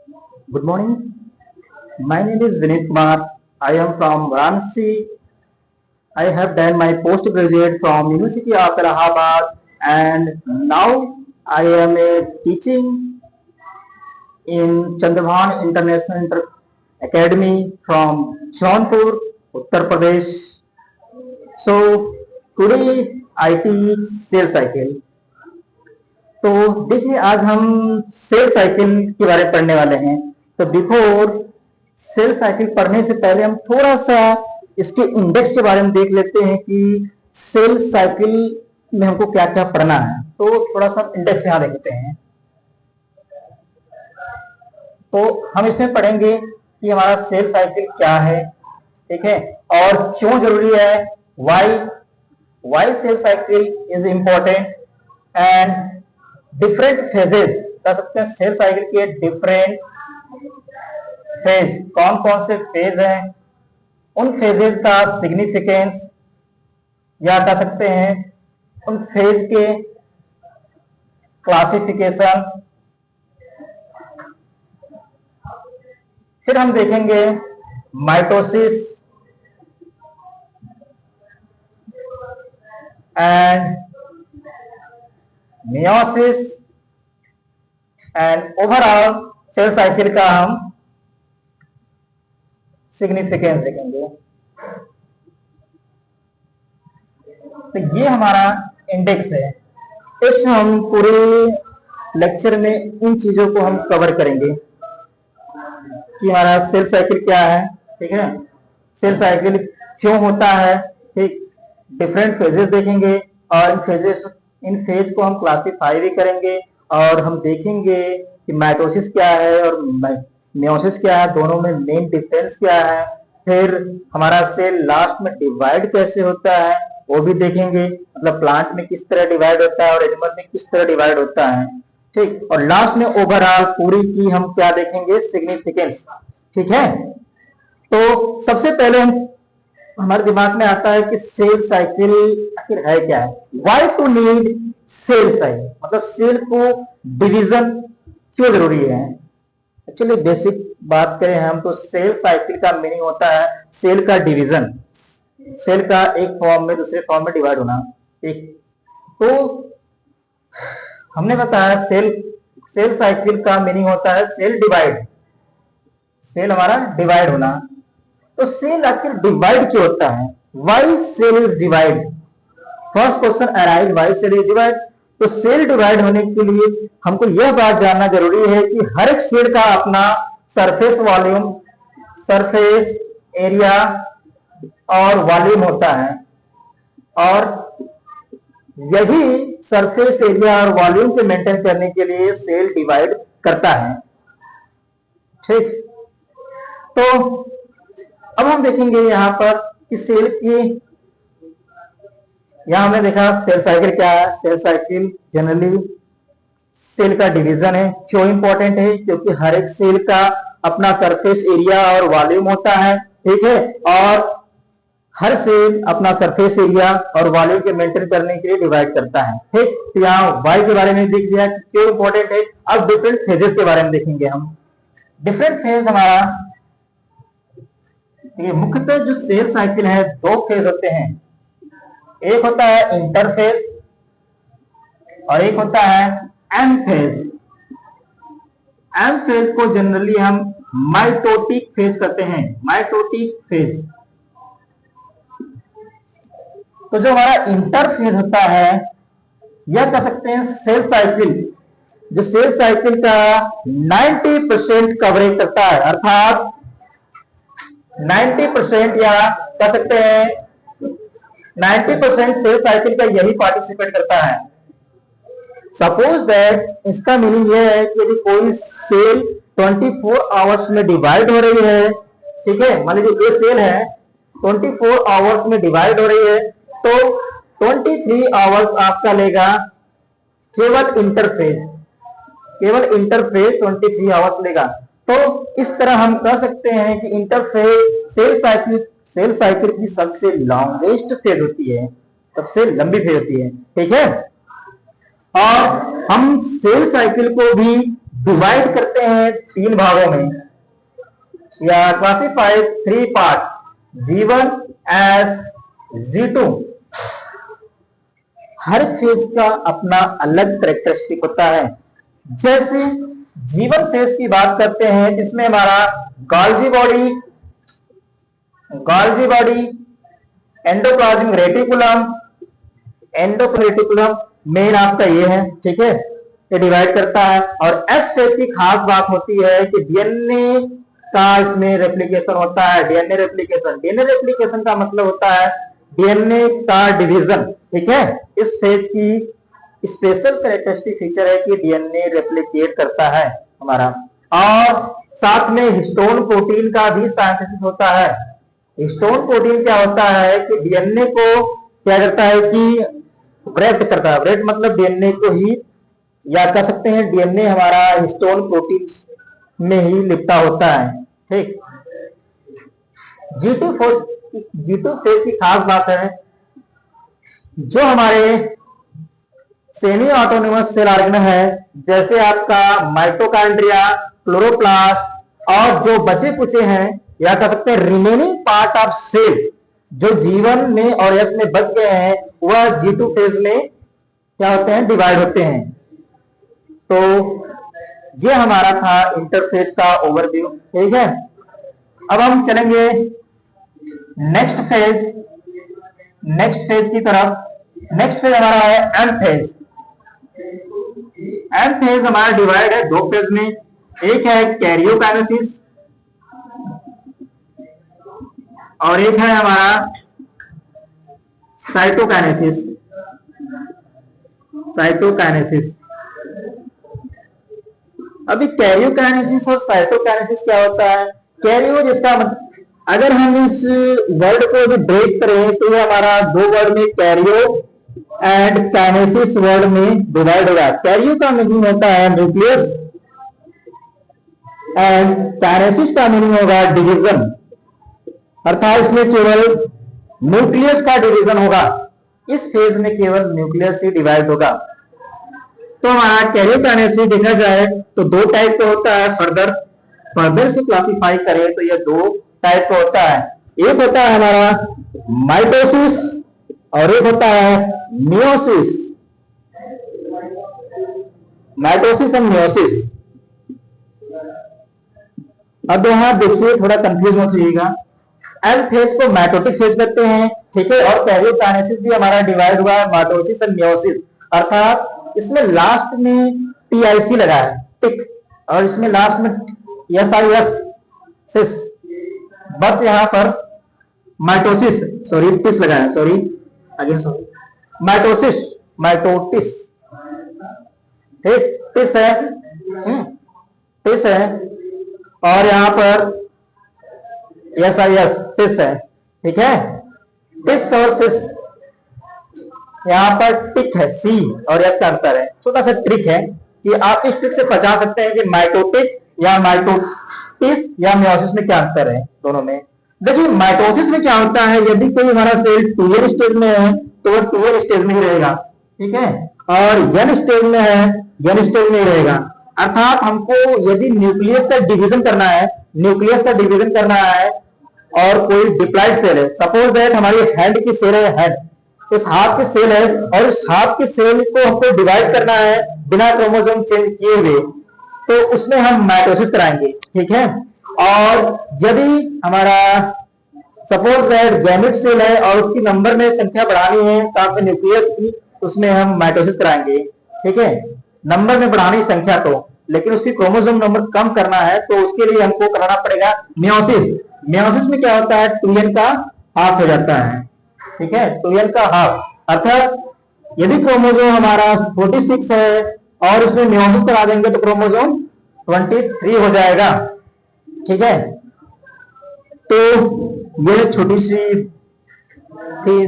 Good morning. My name is Vinit Kumar. I am from Varanasi. I have done my postgraduate from University of Allahabad, and now I am teaching in Chandabhan International Academy from Jaunpur, Uttar Pradesh. So today I teach sales cycle. तो देखिए आज हम cell cycle के बारे में पढ़ने वाले हैं। तो बिफोर सेल साइकिल पढ़ने से पहले हम थोड़ा सा इसके इंडेक्स के बारे में देख लेते हैं कि सेल साइकिल में हमको क्या क्या पढ़ना है। तो थोड़ा सा इंडेक्स यहां देखते हैं। तो हम इसमें पढ़ेंगे कि हमारा सेल साइकिल क्या है, ठीक है, और क्यों जरूरी है, why cell cycle is important, and different phases कह सकते हैं सेल साइकिल के डिफरेंट फेज, कौन कौन से फेज हैं, उन फेजेस का सिग्निफिकेंस, या कह सकते हैं उन फेज के क्लासिफिकेशन। फिर हम देखेंगे mitosis and meiosis and overall cell cycle का हम सिग्निफिकेंस देखेंगे। तो ये हमारा इंडेक्स है। इस हम पूरे लेक्चर में इन चीजों को हम कवर करेंगे कि हमारा सेल साइकिल क्या है, ठीक है, सेल साइकिल क्यों होता है, ठीक, डिफरेंट फेजेस देखेंगे और इन फेज को हम क्लासिफाई भी करेंगे, और हम देखेंगे कि माइटोसिस क्या है और मियोसिस क्या है, दोनों में मेन डिफरेंस क्या है। फिर हमारा सेल लास्ट में डिवाइड कैसे होता है वो भी देखेंगे, मतलब प्लांट में किस तरह डिवाइड होता है और एनिमल में किस तरह डिवाइड होता है, ठीक। और लास्ट में ओवरऑल पूरी की हम क्या देखेंगे, सिग्निफिकेंस, ठीक है। तो सबसे पहले हम हमारे दिमाग में आता है कि सेल साइकिल आखिर है क्या है, why to need cell cycle, मतलब सेल को डिवीजन क्यों जरूरी है। एक्चुअली बेसिक बात करें हम तो सेल साइकिल का मीनिंग होता है सेल का डिवीजन, सेल का एक फॉर्म में दूसरे फॉर्म में डिवाइड होना, ठीक। तो हमने बताया सेल साइकिल का मीनिंग होता है सेल डिवाइड, सेल हमारा डिवाइड होना। तो सेल आखिर डिवाइड क्यों होता है, why cell is divide, first question arise, why cell is divide. तो सेल डिवाइड होने के लिए हमको यह बात जानना जरूरी है कि हर एक सेल का अपना सरफेस वॉल्यूम, सरफेस एरिया और वॉल्यूम होता है, और यही सरफेस एरिया और वॉल्यूम को मेंटेन करने के लिए सेल डिवाइड करता है, ठीक। तो अब हम देखेंगे यहां पर कि सेल की, यहां हमने देखा सेल साइकिल क्या है। सेल साइकिल जनरली सेल का डिवीजन है। क्यों इंपॉर्टेंट है, क्योंकि हर एक सेल का अपना सरफेस एरिया और वॉल्यूम होता है, ठीक है, और हर सेल अपना सरफेस एरिया और वॉल्यूम के मेंटेन करने के लिए डिवाइड करता है, ठीक। तो यहाँ वाई के बारे में देख लिया कि क्यों इंपॉर्टेंट है। अब डिफरेंट फेजेस के बारे में देखेंगे हम। डिफरेंट फेज हमारा, ये मुख्यतः जो सेल साइकिल है दो फेज होते हैं, एक होता है इंटरफेज और एक होता है एम फेज। एम फेज को जनरली हम माइटोटिक फेज कहते हैं, माइटोटिक फेज। तो जो हमारा इंटरफेज होता है यह कह सकते हैं सेल साइकिल, जो सेल साइकिल का 90% कवरेज करता है, अर्थात 90% या कह सकते हैं 90% सेल साइकिल का यही पार्टिसिपेट करता है। सपोज दैट इसका मीनिंग यह है कि यदि कोई सेल 24 आवर्स में डिवाइड हो रही है, ठीक है, मान लीजिए ये सेल है 24 आवर्स में डिवाइड हो रही है, तो 23 आवर्स आपका लेगा केवल इंटरफेज, केवल इंटरफेज 23 आवर्स लेगा। तो इस तरह हम कह सकते हैं कि इंटरफेज सेल साइकिल की सबसे लॉन्गेस्ट फेज होती है, सबसे लंबी फेज होती है, ठीक है। और हम सेल साइकिल को भी डिवाइड करते हैं 3 भागों में, या classified 3 part, G1 S G2। हर फेज का अपना अलग कैरेक्टरिस्टिक होता है। जैसे G1 फेज की बात करते हैं, जिसमें हमारा Golgi body, endoplasmic reticulum main आपका ये है, ठीक है, ये डिवाइड करता है। और एस फेज की खास बात होती है कि डीएनए का इसमें रेप्लिकेशन होता है। डीएनए रेप्लिकेशन का मतलब होता है डीएनए का डिवीजन, ठीक है। इस फेज की स्पेशल कैरेक्टरिस्टिक फीचर है कि डीएनए रेप्लिकेट करता है हमारा। और साथ में हिस्टोन प्रोटीन का भी सिंथेसिस होता है। हिस्टोन प्रोटीन क्या होता है कि डीएनए को क्या करता है कि ब्रेक करता है। ब्रेक मतलब डीएनए को ही, या कह सकते हैं डीएनए हमारा हिस्टोन प्रोटीन में ही लिपटा होता है, ठीक। G2 फेज की खास बात है, जो हमारे सेमी ऑटोनोमस सेल ऑर्गेनल है, जैसे आपका माइटोकॉन्ड्रिया, क्लोरोप्लास्ट और जो बचे कुचे हैं, या कह सकते हैं रिमेनिंग पार्ट ऑफ सेल, जो G1 में और S में बच गए हैं, वह G2 फेज में क्या होते हैं, डिवाइड होते हैं। तो ये हमारा था इंटरफेज का ओवरव्यू, ठीक है। अब हम चलेंगे नेक्स्ट फेज की तरफ। नेक्स्ट फेज हमारा है एम फेज। एम फेज हमारा डिवाइड है 2 फेज में। एक है कैरियोकाइनेसिस और एक है हमारा साइटोकाइनेसिस। अभी कैरियोकाइनेसिस और साइटोकाइनेसिस क्या होता है? कैरियो जिसका अगर हम इस वर्ड को भी ब्रेक करें तो ये हमारा 2 वर्ड में कैरियो एंड काइनेसिस वर्ड में डिवाइड होगा। कैरियो का मीनिंग होता है न्यूक्लियस एंड काइनेसिस का मीनिंग होगा डिवीजन, अर्थात इसमें केवल न्यूक्लियस का डिवीजन होगा। इस फेज में केवल न्यूक्लियस ही डिवाइड होगा। तो हमारा कैरियोकाइनेसिस देखा जाए तो 2 टाइप का होता है। फर्दर से क्लासिफाई करें तो यह 2 टाइप का होता है। एक होता है हमारा माइटोसिस और एक होता है मियोसिस। Mitosis and meiosis. अब यहां देखिए, थोड़ा कंफ्यूज मत होइएगा। एम फेज को माइटोटिक फेज कहते हैं, ठीक है। और कैरियोकाइनेसिस भी हमारा डिवाइड हुआ है माइटोसिस एंड मियोसिस, अर्थात इसमें लास्ट में टीआईसी लगा है, टिक, और इसमें लास्ट में एसआईएस, बट यहां पर माइटोसिस, सॉरी टिस लगा है, माइटोटिस, ठीक, टिस है, और यहां पर एसआईएस सिस है, ठीक है। टिस और सिस, यहां पर टिक है, सी और एस का अंतर है। छोटा सा ट्रिक है कि आप इस ट्रिक से पहचान सकते हैं कि माइटोटिक या माइटोटिस या मियोसिस में क्या अंतर है दोनों में। देखिए माइटोसिस में क्या होता है, यदि कोई हमारा सेल 2n स्टेज में है तो वह 2n स्टेज में ही रहेगा, ठीक है, और n स्टेज में है n स्टेज में ही रहेगा। अर्थात हमको यदि न्यूक्लियस का डिवीजन करना है और कोई डिप्लॉइड सेल है, सपोज दैट हमारी हैंड की सेल है, इस हाथ की सेल है और इस हाथ की सेल को हमको डिवाइड करना है बिना क्रोमोसोम चेंज किए हुए, तो उसमें हम माइटोसिस कराएंगे, ठीक है। और यदि हमारा सपोज दैट गैमेट सेल है और उसकी नंबर में संख्या बढ़ानी है साथ में न्यूक्लियस की, उसमें हम माइटोसिस कराएंगे, ठीक है। नंबर में बढ़ानी संख्या को, लेकिन उसकी क्रोमोसोम नंबर कम करना है तो उसके लिए हमको कराना पड़ेगा मियोसिस। मियोसिस में क्या होता है, 2n का हाफ हो जाता है, ठीक है, 2n का हाफ। अर्थात यदि क्रोमोसोम हमारा 46 है और उसमें मियोसिस करा देंगे तो क्रोमोसोम 23 हो जाएगा, ठीक है। तो ये छोटी सी थी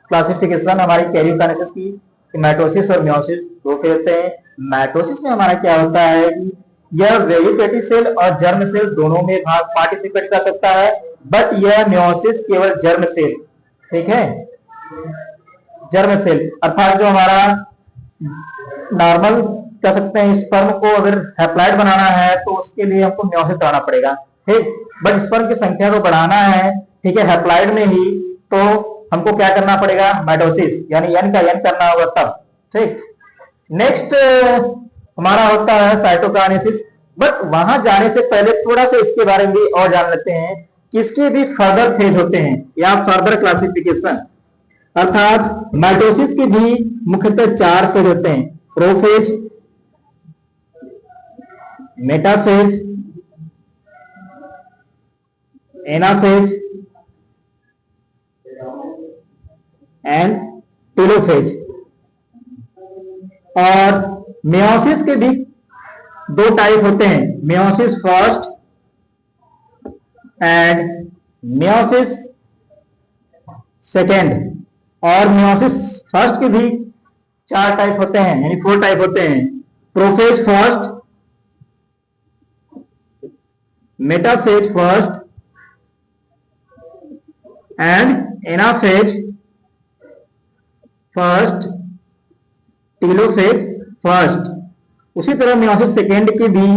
क्लासिफिकेशन हमारी कैरियोकाइनेसिस की, माइटोसिस और मियोसिस दो कहते हैं। माइटोसिस में हमारा क्या होता है कि यह वेजिटेटिव सेल और जर्म सेल दोनों में भाग पार्टिसिपेट कर सकता है, बट यह मियोसिस केवल जर्म सेल, ठीक है, जर्म सेल, अर्थात जो हमारा नॉर्मल कह सकते हैं स्पर्म को अगर हैप्लॉइड बनाना है तो उसके लिए हमको मियोसिस कराना पड़ेगा, ठीक। बट स्पर्म की संख्या को बढ़ाना है, ठीक है, हैप्लॉइड में ही, तो हमको क्या करना पड़ेगा, माइटोसिस, यानी n का n करना होगा तब, ठीक। नेक्स्ट हमारा होता है साइटोकाइनेसिस। बट वहां जाने से पहले थोड़ा सा इसके बारे में भी और जान लेते हैं कि इसके भी फर्दर फेज होते हैं या फर्दर क्लासिफिकेशन। अर्थात माइटोसिस के भी मुख्यतः 4 फेज होते हैं, prophase, metaphase, anaphase and telophase. और मियोसिस के भी 2 टाइप होते हैं, meiosis first and meiosis second. और मियोसिस फर्स्ट के भी 4 टाइप होते हैं, यानी 4 टाइप होते हैं, prophase first, metaphase first and anaphase first, telophase first. उसी तरह मियोसिस सेकेंड के भी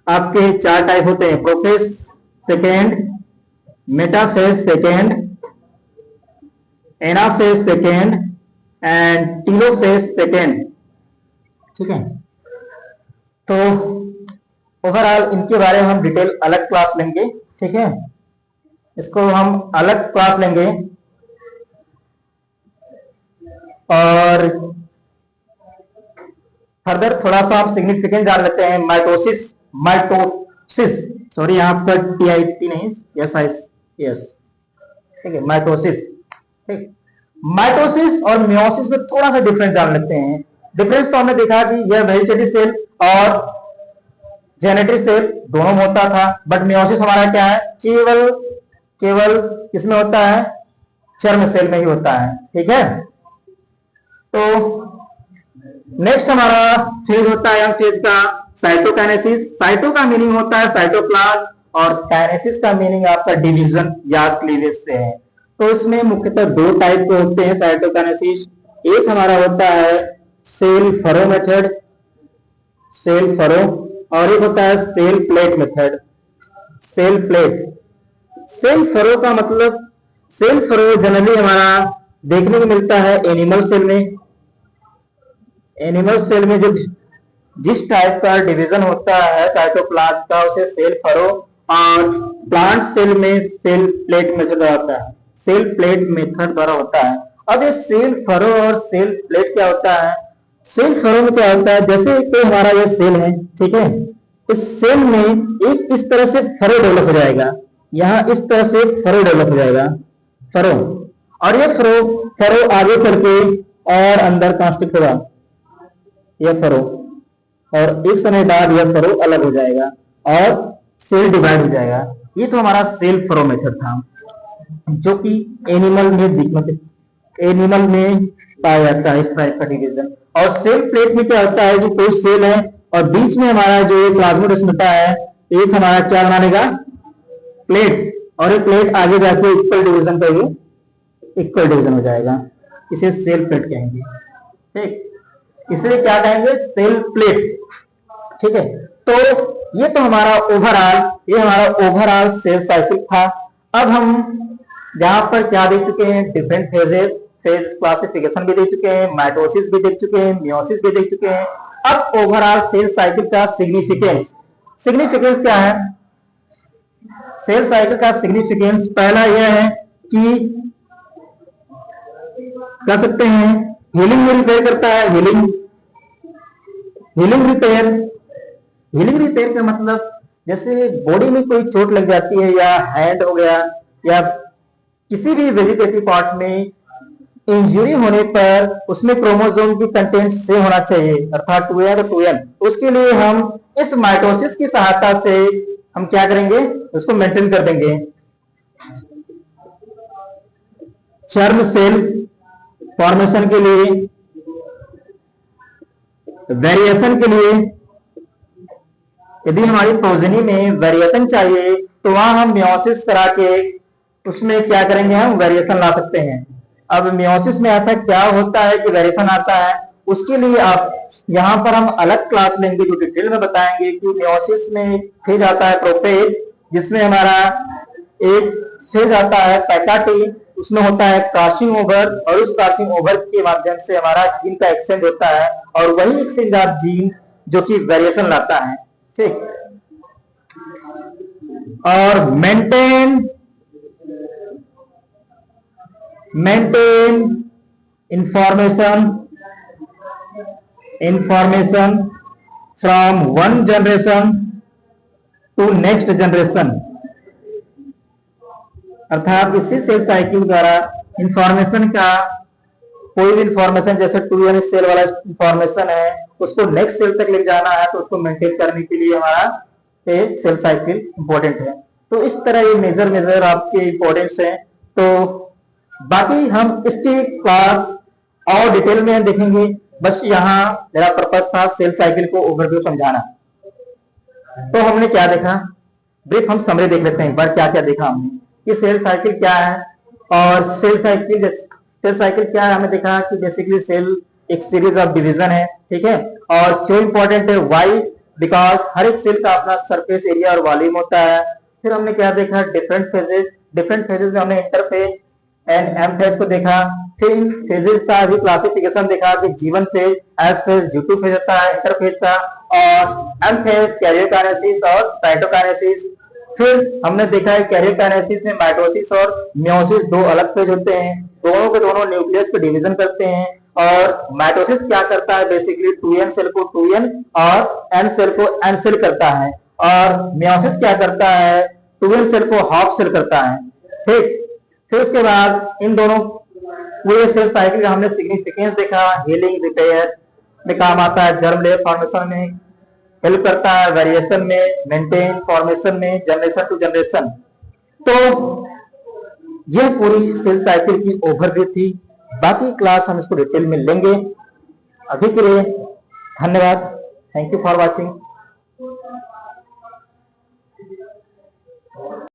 आपके 4 टाइप होते हैं, prophase second, metaphase second, anaphase second and telophase second, ठीक है। तो ओवरऑल इनके बारे में हम डिटेल अलग क्लास लेंगे, ठीक है, इसको हम अलग क्लास लेंगे। और फर्दर थोड़ा सा हम सिग्निफिकेंस जान लेते हैं। माइटोसिस सॉरी, यहाँ पर TIT नहीं, SIS, ठीक है, माइटोसिस, ठीक। माइटोसिस और मियोसिस में थोड़ा सा डिफरेंस जान लेते हैं। डिफरेंस तो हमने देखा कि यह वेजिटेटिव सेल और जेनेटिक सेल दोनों में होता था, बट मियोसिस हमारा क्या है, केवल किसमें होता है, चर्म सेल में ही होता है, ठीक है। तो नेक्स्ट हमारा फेज होता है फेज का साइटोकाइनेसिस। साइटो का मीनिंग होता है साइटोप्लाज्म और काइनेसिस का मीनिंग आपका डिवीजन या क्लीवेज से है। तो इसमें मुख्यतः 2 टाइप के होते हैं साइटोकाइनेसिस। एक हमारा होता है cell furrow method, cell furrow, और एक होता है cell plate method, cell plate. Cell furrow का मतलब, सेल फरो जनरली हमारा देखने को मिलता है एनिमल सेल में। एनिमल सेल में जो जिस टाइप का डिवीजन होता है साइटोप्लाज्म का उसे सेल फरो, और प्लांट सेल में सेल प्लेट मेथड होता है, सेल प्लेट मेथड द्वारा होता है। अब ये सेल फरो और सेल प्लेट क्या होता है, सेल फरो में क्या होता है, जैसे कोई हमारा ये सेल है, ठीक है, इस सेल में एक इस तरह से फरो डेवलप हो जाएगा, यहाँ इस तरह से फरो डेवलप हो जाएगा, फरो, और ये फरो आगे चल के और अंदर कॉन्स्टिक्ट होगा यह फरो, और एक समय बाद यह फरो अलग हो जाएगा और सेल डिवाइड हो जाएगा। ये तो हमारा सेल फरो मेथड था, जो कि एनिमल में पाया जाता है इस टाइप का डिवीजन। और सेल प्लेट में क्या होता है कि कोई सेल है और बीच में हमारा जो प्लाज्मोडेस्माटा है, एक हमारा क्या बना देगा, प्लेट, और ये प्लेट आगे जाके इक्वल डिवीजन करेगी, इक्वल डिवीजन हो जाएगा, इसे सेल प्लेट कहेंगे, ठीक। इसलिए क्या कहेंगे, सेल प्लेट, ठीक है। तो ये तो हमारा ओवरऑल सेल साइकिल था। अब हम यहाँ पर क्या देख चुके हैं, डिफरेंट फेज क्लासिफिकेशन भी देख चुके हैं, माइटोसिस भी देख चुके हैं, मियोसिस भी देख चुके हैं। अब ओवरऑल सेल साइकिल का सिग्निफिकेंस क्या है, सेल साइकिल का सिग्निफिकेंस पहला यह है कि कह सकते हैं हीलिंग में रिपेयर करता है, हीलिंग रिपेयर का मतलब जैसे बॉडी में कोई चोट लग जाती है या हैंड हो गया या किसी भी वेजिटेटिव पार्ट में इंजरी होने पर उसमें क्रोमोसोम की कंटेंट सेम होना चाहिए, अर्थात 2n तो 2n, उसके लिए हम इस माइटोसिस की सहायता से हम क्या करेंगे, उसको मेंटेन कर देंगे। चर्म सेल फॉर्मेशन के लिए, वेरिएशन के लिए, यदि हमारी प्रोजेनी में वेरिएशन चाहिए तो वहां हम मियोसिस करा के उसमें क्या करेंगे, हम वेरिएशन ला सकते हैं। अब मियोसिस में ऐसा क्या होता है कि वेरिएशन आता है, उसके लिए आप यहाँ पर हम अलग क्लास लेंगे जो डिटेल में बताएंगे कि मियोसिस में एक फेज आता है प्रोफेज, जिसमें हमारा एक फेज आता है पैकाटी, उसमें होता है क्रॉसिंग ओवर, और उस क्रॉसिंग ओवर के माध्यम से हमारा जीन का एक्सचेंज होता है, और वही एक्सचेंज ऑफ जीन जो कि वेरिएशन लाता है। ठीक, और maintain information from one generation to next generation, अर्थात इसी सेल साइकिल द्वारा इंफॉर्मेशन का कोई भी इंफॉर्मेशन जैसे 2n सेल वाला इंफॉर्मेशन है उसको नेक्स्ट सेल तक ले जाना है, तो उसको मेंटेन करने के लिए हमारा एक सेल साइकिल इंपॉर्टेंट है। तो इस तरह ये मेजर आपके इंपॉर्टेंस है। तो बाकी हम इसकी क्लास और डिटेल में देखेंगे, बस यहाँ मेरा पर्पज था सेल साइकिल को ओवरव्यू समझाना। तो हमने क्या देखा, ब्रीफ हम समरी देख लेते हैं एक बार, क्या क्या देखा हमने कि सेल साइकिल क्या है, और सेल साइकिल क्या है हमने देखा कि बेसिकली सेल एक सीरीज ऑफ डिवीजन है, ठीक है। और क्यों इंपॉर्टेंट है, वाई, बिकॉज हर एक सेल का अपना सरफेस एरिया और वॉल्यूम होता है। फिर हमने क्या देखा, डिफरेंट फेजेस में हमने इंटरफेज एंड एम फेज को देखा। फिर इन फेजेस का भी क्लासिफिकेशन देखा कि G1 phase, S phase, U2 phase होता है इंटरफेज का, और एम फेज कैरियोकाइनेसिस और साइटोकाइनेसिस। फिर हमने देखा है कैरियोकाइनेसिस में माइटोसिस और मियोसिस दो अलग फेज होते हैं, दोनों के दोनों न्यूक्लियस को डिवीजन करते हैं। और माइटोसिस क्या करता है, बेसिकली 2n सेल को 2n और n सेल को n सेल करता है, और मियोसिस क्या करता है, 2n सेल को हाफ सेल करता है। ठीक, फिर उसके बाद इन दोनों पूरे सेल साइकिल का हमने सिग्निफिकेंस देखा, हीलिंग रिपेयर में काम आता है, जर्म लेयर फॉर्मेशन में हेल्प करता है, वेरिएशन में, मेंटेन फॉर्मेशन में, जनरेशन टू जनरेशन। तो यह पूरी सेल साइकिल की ओवरव्यू थी। बाकी क्लास हम इसको डिटेल में लेंगे। अभी के लिए धन्यवाद, थैंक यू फॉर वॉचिंग।